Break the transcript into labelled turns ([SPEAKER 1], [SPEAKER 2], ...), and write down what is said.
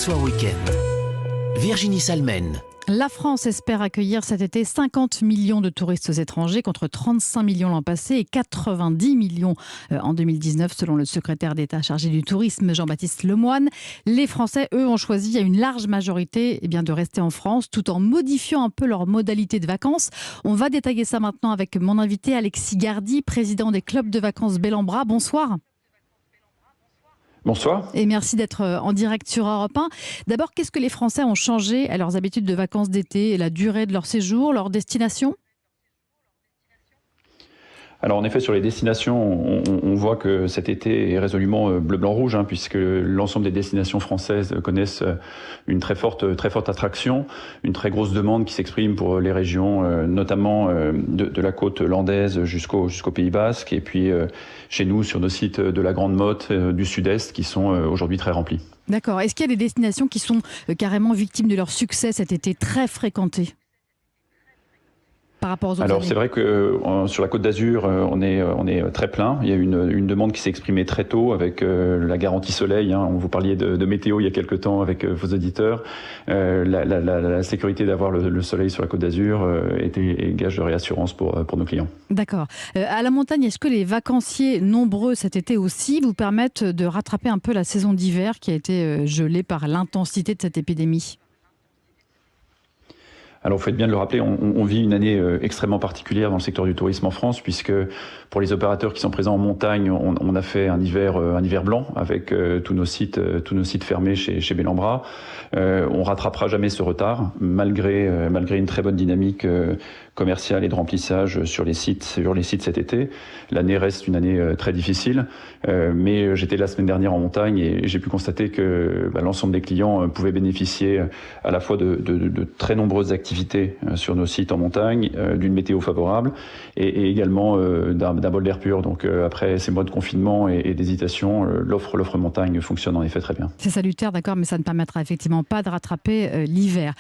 [SPEAKER 1] Soir Week-end. Virginie Salmen.
[SPEAKER 2] La France espère accueillir cet été 50 millions de touristes étrangers contre 35 millions l'an passé et 90 millions en 2019 selon le secrétaire d'État chargé du tourisme Jean-Baptiste Lemoyne. Les Français, eux, ont choisi à une large majorité de rester en France tout en modifiant un peu leurs modalités de vacances. On va détailler ça maintenant avec mon invité Alexis Gardy, président des clubs de vacances Bellambra. Bonsoir.
[SPEAKER 3] Bonsoir.
[SPEAKER 2] Et merci d'être en direct sur Europe 1. D'abord, qu'est-ce que les Français ont changé à leurs habitudes de vacances d'été et la durée de leur séjour, leur destination ?
[SPEAKER 3] Alors en effet, sur les destinations, on voit que cet été est résolument bleu-blanc-rouge, puisque l'ensemble des destinations françaises connaissent une très forte attraction, une très grosse demande qui s'exprime pour les régions, notamment de la côte landaise jusqu'au Pays Basque, et puis chez nous, sur nos sites de la Grande Motte, du Sud-Est, qui sont aujourd'hui très remplis.
[SPEAKER 2] D'accord. Est-ce qu'il y a des destinations qui sont carrément victimes de leur succès cet été, très fréquenté ? Par rapport aux autres
[SPEAKER 3] Alors
[SPEAKER 2] années.
[SPEAKER 3] c'est vrai que sur la Côte d'Azur, on est très plein. Il y a une demande qui s'est exprimée très tôt avec la garantie soleil. On vous parliez de météo il y a quelques temps avec vos auditeurs. La sécurité d'avoir le soleil sur la Côte d'Azur était gage de réassurance pour nos clients.
[SPEAKER 2] D'accord. À la montagne, est-ce que les vacanciers nombreux cet été aussi vous permettent de rattraper un peu la saison d'hiver qui a été gelée par l'intensité de cette épidémie ?
[SPEAKER 3] Alors, vous faites bien de le rappeler, on vit une année extrêmement particulière dans le secteur du tourisme en France, puisque pour les opérateurs qui sont présents en montagne, on a fait un hiver blanc avec tous nos sites fermés chez Bellambra. On rattrapera jamais ce retard, malgré une très bonne dynamique commerciale et de remplissage sur les sites cet été. L'année reste une année très difficile, mais j'étais la semaine dernière en montagne et j'ai pu constater que l'ensemble des clients pouvaient bénéficier à la fois de très nombreuses activités sur nos sites en montagne, d'une météo favorable et également d'un bol d'air pur. Donc après ces mois de confinement et d'hésitation, l'offre montagne fonctionne en effet très bien.
[SPEAKER 2] C'est salutaire, d'accord, mais ça ne permettra effectivement pas de rattraper l'hiver.